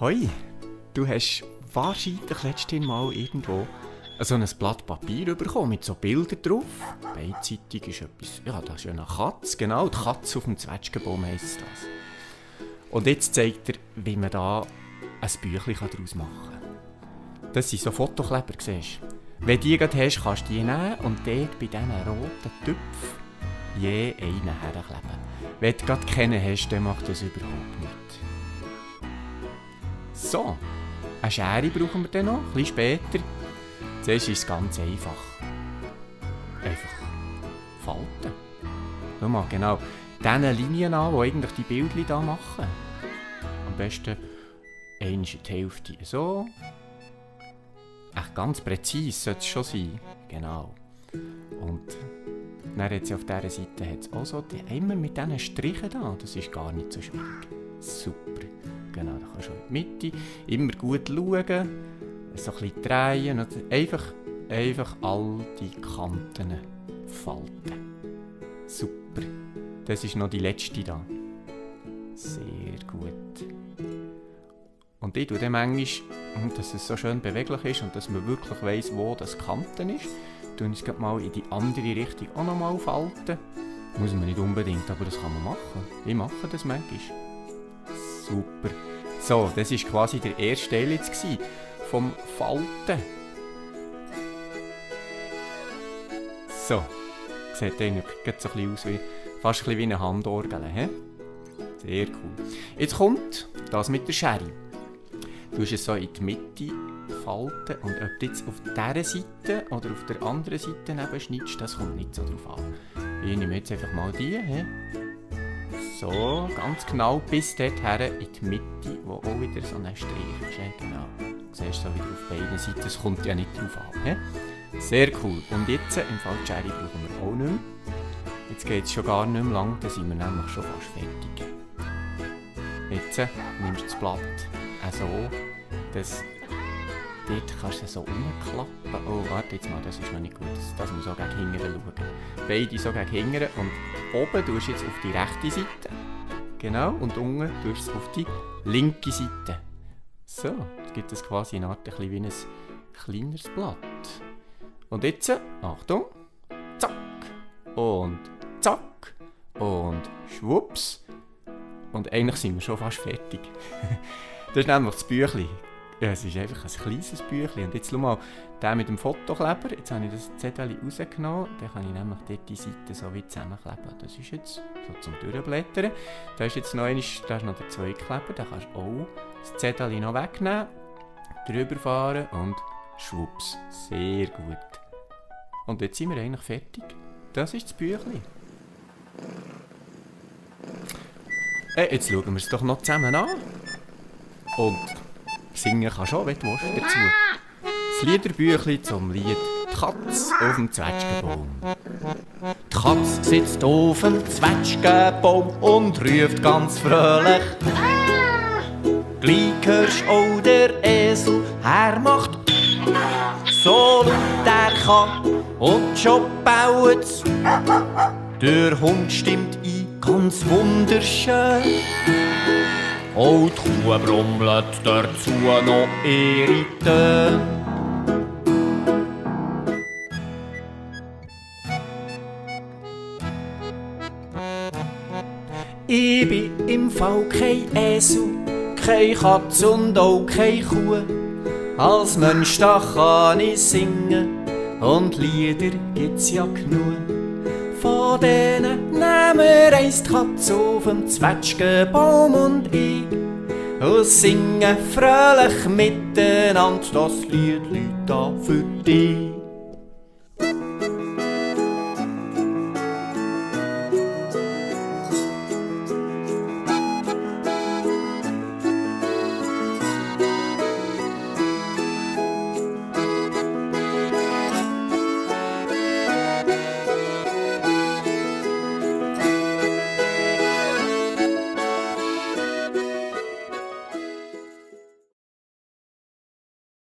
Hoi, du hast wahrscheinlich letztes Mal irgendwo so ein Blatt Papier bekommen mit so Bildern drauf. Beidseitig ist etwas, ja, das ist ja eine Katze, genau, die Katze auf dem Zwetschgenbaum heisst das. Und jetzt zeigt er, wie man da ein Büchlein daraus machen kann. Das sind so Fotokleber, siehst du. Wenn du die gerade hast, kannst du die nehmen und dort bei diesen roten Töpfen je einen herkleben. Wenn du gerade keinen hast, dann macht das überhaupt nichts. So, eine Schere brauchen wir dann noch, ein bisschen später. Zuerst ist es ganz einfach. Einfach falten. Schau mal, genau. Diese Linien an, die eigentlich die Bildchen hier machen. Am besten einmal in die Hälfte so. Echt ganz präzise sollte es schon sein. Genau. Und dann hat sie auf dieser Seite hat's auch so immer mit diesen Strichen da. Das ist gar nicht so schwierig. Super. Genau, da kannst du in die Mitte immer gut schauen. So ein bisschen drehen und einfach all die Kanten falten. Super. Das ist noch die letzte da. Sehr gut. Und ich tue dann manchmal, dass es so schön beweglich ist und dass man wirklich weiss, wo das Kanten ist, tue ich es mal in die andere Richtung auch noch mal falten. Muss man nicht unbedingt, aber das kann man machen. Ich mache das manchmal. Super. So, das war quasi der erste Teil jetzt vom Falten. So, sieht eigentlich so ein bisschen aus fast ein bisschen wie eine Handorgel. He? Sehr cool. Jetzt kommt das mit der Schere. Du musst es so in die Mitte falten und ob du jetzt auf dieser Seite oder auf der anderen Seite schneidest, das kommt nicht so drauf an. Ich nehme jetzt einfach mal die. He? So, ganz genau bis dorthin in die Mitte, wo auch wieder so ein Strich ist. Genau. Du siehst so wieder auf beiden Seiten, es kommt ja nicht drauf an. He? Sehr cool. Und jetzt, im Fall die Schere brauchen wir auch nicht mehr. Jetzt geht es schon gar nicht mehr lang, dann sind wir nämlich schon fast fertig. Jetzt nimmst du das Blatt so, dort kannst du es so umklappen. Oh, warte jetzt mal, das ist noch nicht gut. Das muss auch gegen hinten schauen. Beide so gegen hinten und oben tust du jetzt auf die rechte Seite. Genau, und unten tust du es auf die linke Seite. So, jetzt gibt es quasi eine Art ein bisschen wie ein kleineres Blatt. Und jetzt, Achtung, zack und zack und schwupps. Und eigentlich sind wir schon fast fertig. Das ist nämlich das Büchlein. Ja, es ist einfach ein kleines Büchlein. Und jetzt schau mal, der mit dem Fotokleber. Jetzt habe ich das Zettel rausgenommen. Dann kann ich nämlich dort die Seite so wie zusammenkleben. Das ist jetzt so zum Durchblättern. Da ist jetzt noch, da ist noch der Zweikleber. Da kannst du auch das Zettel noch wegnehmen, drüber fahren und schwupps. Sehr gut. Und jetzt sind wir eigentlich fertig. Das ist das Büchlein. Jetzt schauen wir es doch noch zusammen an. Und singen kannst du auch, wenn du willst, dazu. Das Liederbüchlein zum Lied «Die Katze auf dem Zwetschgenbaum». Die Katze sitzt auf dem Zwetschgenbaum und ruft ganz fröhlich. Gleich hörst du auch der Esel, er macht so laut er kann und schon baut's. Der Hund stimmt ein, ganz wunderschön. Auch die Kuh brummelt dazu noch ihre Töne. Ich bin im Fall kein Esel, keine Katze und auch keine Kuh. Als Mensch da kann ich singen und Lieder gibt's ja genug. Von denen nehmen wir eins die Katze auf dem Zwetschgenbaum und ich und singen fröhlich miteinander das Liedli da für dich.